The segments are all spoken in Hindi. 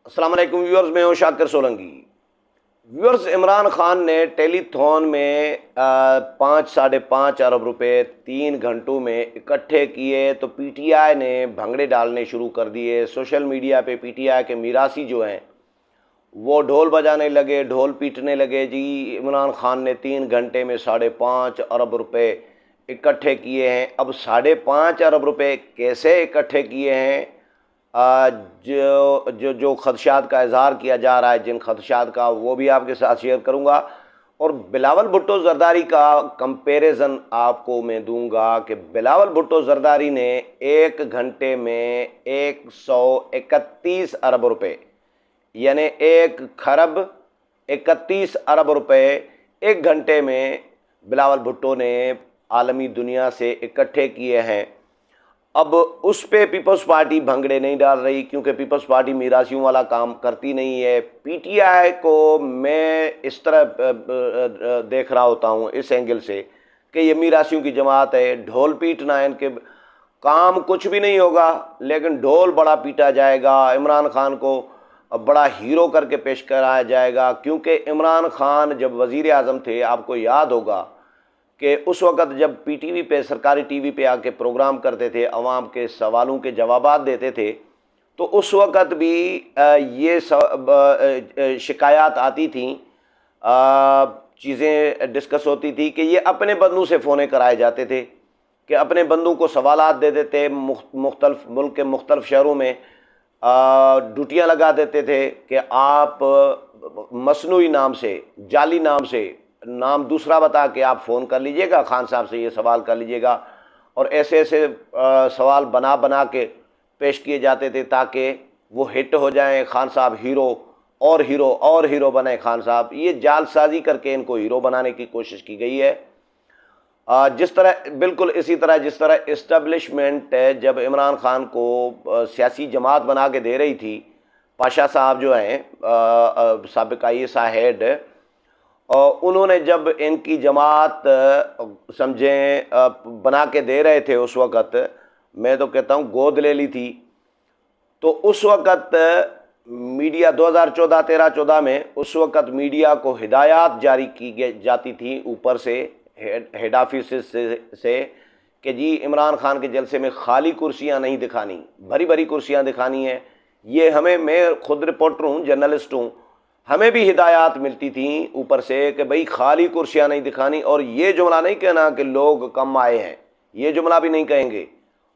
अस्सलाम वालेकुम व्यूअर्स, मैं हूं शाकिर सोलंकी। व्यूअर्स, इमरान खान ने टेलीथॉन में 5-5.5 अरब रुपए 3 घंटों में इकट्ठे किए तो पीटीआई ने भंगड़े डालने शुरू कर दिए। सोशल मीडिया पे पीटीआई के मीरासी जो हैं वो ढोल बजाने लगे, ढोल पीटने लगे। जी, इमरान खान ने 3 घंटे में 5.5 अरब रुपए इकट्ठे किए हैं। अब 5.5 अरब रुपए कैसे इकट्ठे किए हैं, जो खदशात का इजहार किया जा रहा है, जिन खदशात का, वो भी आपके साथ शेयर करूंगा। और बिलावल भुट्टो जरदारी का कंपैरिजन आपको मैं दूंगा कि बिलावल भुट्टो जरदारी ने 1 घंटे में 131 अरब रुपए, यानी 1 खरब 31 अरब रुपए 1 घंटे में बिलावल भुट्टो ने आलमी दुनिया से इकट्ठे किए हैं। अब उस पे पीपल्स पार्टी भंगड़े नहीं डाल रही, क्योंकि पीपल्स पार्टी मीरासियों वाला काम करती नहीं है। पीटीआई को मैं इस तरह देख रहा होता हूँ, इस एंगल से, कि ये मीरासियों की जमात है। ढोल पीटना है, इनके काम कुछ भी नहीं होगा, लेकिन ढोल बड़ा पीटा जाएगा। इमरान खान को बड़ा हीरो करके पेश कराया जाएगा, क्योंकि इमरान खान जब वज़ीर आज़म थे, आपको याद होगा कि उस वक़्त जब पीटीवी पे, सरकारी टीवी पे आके प्रोग्राम करते थे, अवाम के सवालों के जवाबात देते थे, तो उस वक़्त भी ये शिकायत आती थी, चीज़ें डिस्कस होती थी कि ये अपने बंदों से फ़ोने कराए जाते थे, कि अपने बंदों को सवालात दे देते, मुख्तलिफ मुल्क के मुख्तलिफ शहरों में ड्यूटियाँ लगा देते थे कि आप मसनूई नाम से, जाली नाम से, नाम दूसरा बता के आप फ़ोन कर लीजिएगा, खान साहब से ये सवाल कर लीजिएगा। और ऐसे ऐसे सवाल बना बना के पेश किए जाते थे ताकि वो हिट हो जाएं, खान साहब हीरो और हीरो और हीरो बने खान साहब। ये जालसाजी करके इनको हीरो बनाने की कोशिश की गई है। जिस तरह, बिल्कुल इसी तरह जिस तरह इस्टेब्लिशमेंट जब इमरान खान को सियासी जमात बना के दे रही थी, पाशा साहब जो हैं साबिक़ ISI हेड, उन्होंने जब इनकी जमात समझें बना के दे रहे थे, उस वक़्त मैं तो कहता हूँ गोद ले ली थी। तो उस वक़्त मीडिया 2014 में उस वक़्त मीडिया को हिदायत जारी की जाती थी ऊपर से, हेड ऑफिस से कि जी इमरान खान के जलसे में खाली कुर्सियां नहीं दिखानी, भरी भरी कुर्सियां दिखानी है। ये हमें, मैं खुद रिपोर्टर हूँ, जर्नलिस्ट हूँ, हमें भी हिदायत मिलती थी ऊपर से कि भाई खाली कुर्सियां नहीं दिखानी। और ये जुमला नहीं कहना कि लोग कम आए हैं, ये जुमला भी नहीं कहेंगे,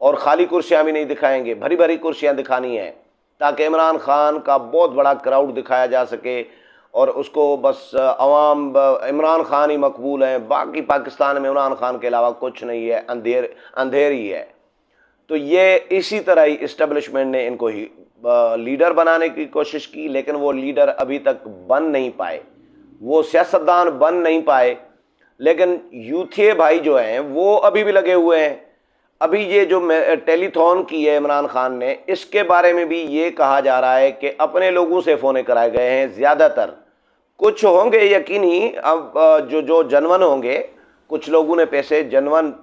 और ख़ाली कुर्सियां भी नहीं दिखाएंगे, भरी भरी कुर्सियां दिखानी है, ताकि इमरान खान का बहुत बड़ा क्राउड दिखाया जा सके और उसको बस अवाम इमरान खान ही मकबूल हैं, बाकी पाकिस्तान में इमरान खान के अलावा कुछ नहीं है, अंधेर ही है। तो ये इसी तरह ही इस्टेब्लिशमेंट ने इनको ही लीडर बनाने की कोशिश की, लेकिन वो लीडर अभी तक बन नहीं पाए, वो सियासतदान बन नहीं पाए। लेकिन यूथिए भाई जो हैं वो अभी भी लगे हुए हैं। अभी ये जो टेलीथॉन की है इमरान खान ने, इसके बारे में भी ये कहा जा रहा है कि अपने लोगों से फ़ोने कराए गए हैं ज़्यादातर। कुछ होंगे यकीनी, अब जो जनवन होंगे, कुछ लोगों ने पैसे जनवन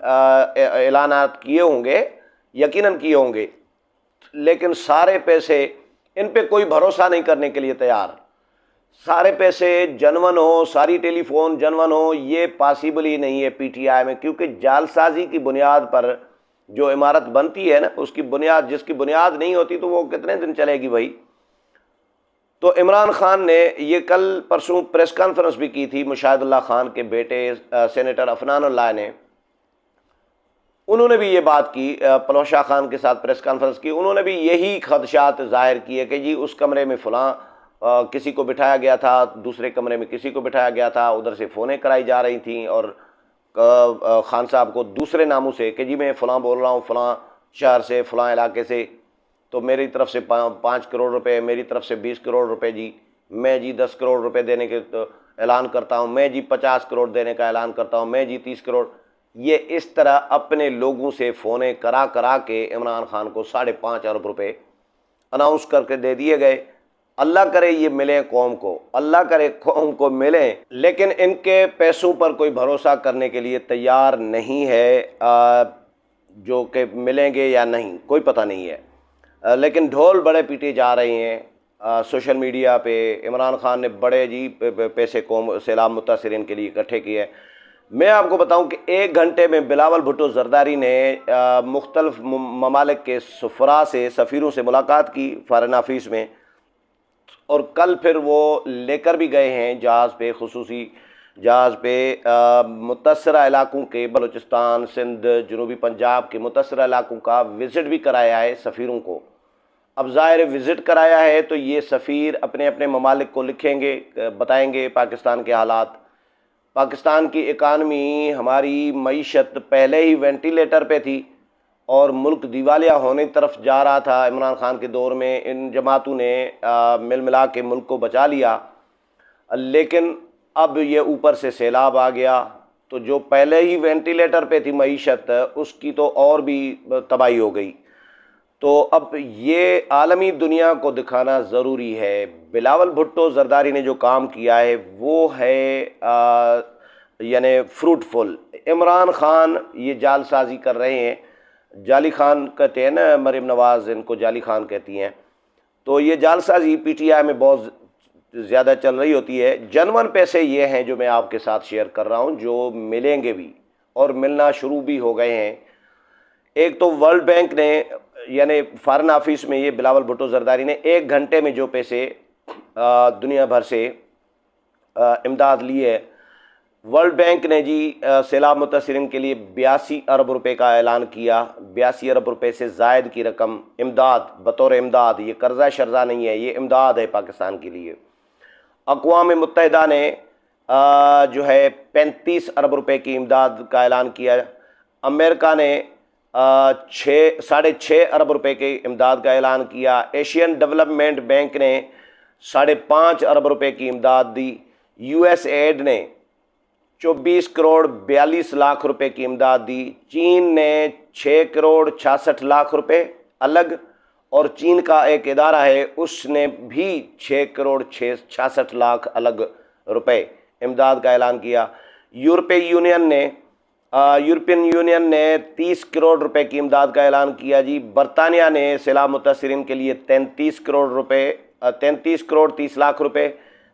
ऐलानात किए होंगे, यकीनन किए होंगे, लेकिन सारे पैसे, इन पे कोई भरोसा नहीं करने के लिए तैयार। सारे पैसे जनवन हो, सारी टेलीफोन जनवन हो, ये पॉसिबल ही नहीं है पीटीआई में, क्योंकि जालसाजी की बुनियाद पर जो इमारत बनती है ना, उसकी बुनियाद, जिसकी बुनियाद नहीं होती तो वो कितने दिन चलेगी भाई। तो इमरान खान ने ये कल परसों प्रेस कॉन्फ्रेंस भी की थी, मुशाहिदुल्लाह खान के बेटे सेनेटर अफनानुल्लाह ने, उन्होंने भी ये बात की, पलोशा खान के साथ प्रेस कॉन्फ्रेंस की, उन्होंने भी यही खदशात ज़ाहिर किए कि जी उस कमरे में फ़लाँ किसी को बिठाया गया था, दूसरे कमरे में किसी को बिठाया गया था, उधर से फ़ोनें कराई जा रही थी, और खान साहब को दूसरे नामों से कि जी मैं फ़लाँ बोल रहा हूँ, फ़लाँ शहर से, फ़लाँ इलाके से, तो मेरी तरफ से 5 करोड़ रुपए, मेरी तरफ से 20 करोड़ रुपए जी, मैं जी 10 करोड़ रुपए देने के तो ऐलान करता हूँ, मैं जी 50 करोड़ देने का ऐलान करता हूँ, मैं जी 30 करोड़। ये इस तरह अपने लोगों से फ़ोने करा करा के इमरान खान को 5.5 अरब रुपए अनाउंस करके दे दिए गए। अल्लाह करे ये मिले कौम को, अल्लाह करे कौम को मिले, लेकिन इनके पैसों पर कोई भरोसा करने के लिए तैयार नहीं है, जो कि मिलेंगे या नहीं कोई पता नहीं है। लेकिन ढोल बड़े पीटे जा रहे हैं, सोशल मीडिया पे इमरान खान ने बड़े जी पैसे कौम सैलाब मुतासरीन के लिए इकट्ठे किए हैं। मैं आपको बताऊं कि 1 घंटे में बिलावल भुट्टो जरदारी ने मुख्तलिफ ममालिक के सफरा से, सफ़ीरों से मुलाकात की फ़ॉरेन ऑफिस में, और कल फिर वो लेकर भी गए हैं जहाज़ पे, खुसूसी जहाज़ पे मुतसरा इलाक़ों के बलूचिस्तान, सिंध, जनूबी पंजाब के मुतसरा इलाक़ों का विज़िट भी कराया है सफ़ीरों को। अब ज़ाहिर विज़िट कराया है तो ये सफ़ीर अपने अपने ममालिक को लिखेंगे, बताएंगे पाकिस्तान के हालात। पाकिस्तान की इकानमी, हमारी मईशत पहले ही वेंटिलेटर पे थी और मुल्क दिवालिया होने की तरफ जा रहा था। इमरान खान के दौर में इन जमातों ने मिल मिला के मुल्क को बचा लिया, लेकिन अब ये ऊपर से सैलाब आ गया तो जो पहले ही वेंटिलेटर पे थी मईशत, उसकी तो और भी तबाही हो गई। तो अब ये आलमी दुनिया को दिखाना ज़रूरी है। बिलावल भुट्टो जरदारी ने जो काम किया है वो है यानी फ्रूटफुल। इमरान खान ये जालसाजी कर रहे हैं, जाली खान कहते हैं ना, मरीम नवाज़ इनको जाली खान कहती हैं। तो ये जालसाजी पीटीआई में बहुत ज़्यादा चल रही होती है। जनवन पैसे ये हैं जो मैं आपके साथ शेयर कर रहा हूँ, जो मिलेंगे भी और मिलना शुरू भी हो गए हैं। एक तो वर्ल्ड बैंक ने यानी फ़ॉरेन ऑफिस में ये बिलावल भुट्टो जरदारी ने 1 घंटे में जो पैसे दुनिया भर से इमदाद लिए, वर्ल्ड बैंक ने जी सैलाब मुतासरीन के लिए 82 अरब रुपए का ऐलान किया। 82 अरब रुपए से ज़ायद की रकम इमदाद, बतौर इमदाद, ये कर्जा शर्जा नहीं है, ये इमदाद है पाकिस्तान के लिए। अक़वाम मुत्तहिदा ने जो है 35 अरब रुपए की इमदाद का ऐलान किया। अमेरिका ने 6.5 अरब रुपए के इमदाद का ऐलान किया। एशियन डेवलपमेंट बैंक ने 5.5 अरब रुपए की इमदाद दी। यूएसएड ने 24 करोड़ 42 लाख रुपए की इमदाद दी। चीन ने 6 करोड़ 66 लाख रुपए अलग, और चीन का एक इदारा है उसने भी 6 करोड़ 66 लाख अलग रुपए इमदाद का ऐलान किया। यूरोपियन यूनियन ने 30 करोड़ रुपए की इमदाद का ऐलान किया जी। बरतानिया ने सैलाब मुतासरीन के लिए 33 करोड़ 30 लाख रुपए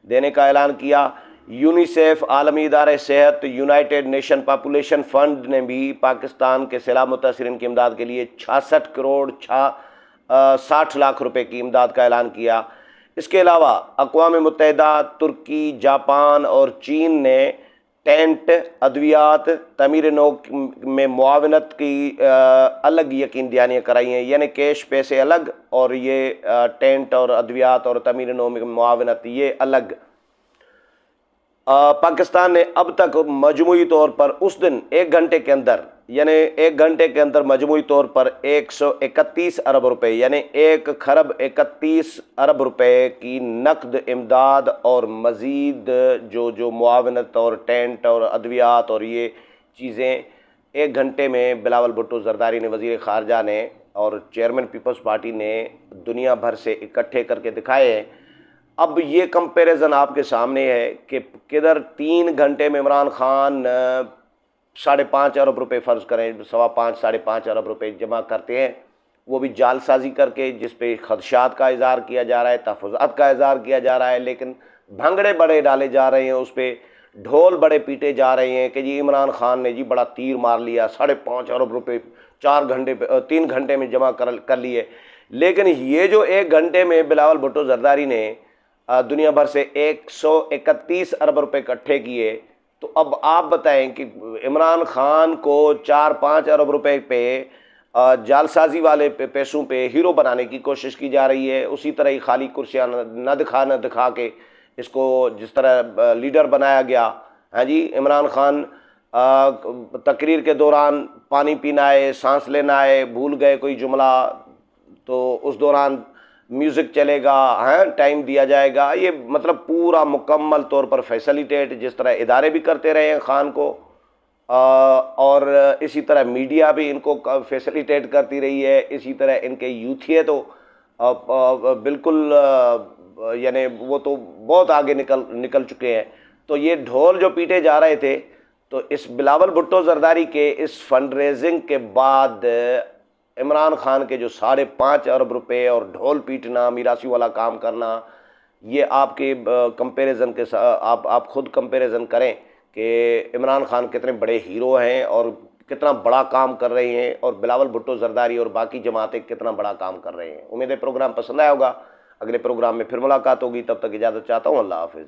देने का ऐलान किया। यूनिसेफ, आलमी इदारे सेहत, यूनाइटेड नेशन पॉपुलेशन फ़ंड ने भी पाकिस्तान के सैलाब मुतासरीन की इमदाद के लिए 66 करोड़ 60 लाख रुपए की इमदाद का ऐलान किया। इसके अलावा अक़वाम मुत्तहिदा, तुर्की, जापान और चीन ने टेंट, अद्वियात, तमीर नौ में मुआवनत की अलग यकीन दहानियाँ कराई हैं, यानी कैश पैसे अलग और ये टेंट और अद्वियात और तमीर नौ में मुआवनत ये अलग। पाकिस्तान ने अब तक मजमूई तौर पर उस दिन 1 घंटे के अंदर, यानी 1 घंटे के अंदर मजमूई तौर पर 131 अरब रुपए यानी 1 खरब 31 अरब रुपए की नकद इमदाद और मज़ीद जो मुआवनत और टेंट और अद्वियात और ये चीज़ें 1 घंटे में बिलावल भुट्टो जरदारी ने, वज़ीर ख़ारजा ने और चेयरमैन पीपल्स पार्टी ने दुनिया भर से इकट्ठे करके दिखाए हैं। अब ये कंपैरिजन आपके सामने है कि किधर 3 घंटे में इमरान खान 5.5 अरब रुपए फ़र्ज़ करें, 5.5 अरब रुपए जमा करते हैं, वो भी जालसाजी करके, जिस पे खदशात का इज़हार किया जा रहा है, तहफ़्फ़ुज़ात का इज़हार किया जा रहा है, लेकिन भंगड़े बड़े डाले जा रहे हैं, उस पर ढोल बड़े पीटे जा रहे हैं कि जी इमरान खान ने जी बड़ा तीर मार लिया, 5.5 अरब रुपए 3 घंटे में जमा कर लिए। लेकिन ये जो 1 घंटे में बिलावल भुट्टो जरदारी ने दुनिया भर से 131 अरब रुपए इकट्ठे किए, तो अब आप बताएं कि इमरान खान को 4-5 अरब रुपए पे जालसाजी वाले पैसों पे हीरो बनाने की कोशिश की जा रही है। उसी तरह ही खाली कुर्सियाँ न दिखा के इसको जिस तरह लीडर बनाया गया। हाँ जी, इमरान खान तकरीर के दौरान पानी पीना है, सांस लेना है, भूल गए कोई जुमला तो उस दौरान म्यूज़िक चलेगा, हाँ टाइम दिया जाएगा। ये मतलब पूरा मुकम्मल तौर पर फैसिलिटेट जिस तरह इदारे भी करते रहे हैं खान को, और इसी तरह मीडिया भी इनको फैसिलिटेट करती रही है। इसी तरह इनके यूथिए तो बिल्कुल यानी वो तो बहुत आगे निकल चुके हैं। तो ये ढोल जो पीटे जा रहे थे, तो इस बिलावल भुट्टो जरदारी के इस फंड रेजिंग के बाद इमरान खान के जो 5.5 अरब रुपए और ढोल पीटना, मीरासी वाला काम करना, ये आपके कंपैरिजन के साथ आप खुद कंपैरिजन करें कि इमरान खान कितने बड़े हीरो हैं और कितना बड़ा काम कर रहे हैं, और बिलावल भुट्टो जरदारी और बाकी जमातें कितना बड़ा काम कर रहे हैं। उम्मीद है प्रोग्राम पसंद आया होगा। अगले प्रोग्राम में फिर मुलाकात होगी, तब तक इजाज़त चाहता हूँ। अल्लाह हाफिज़।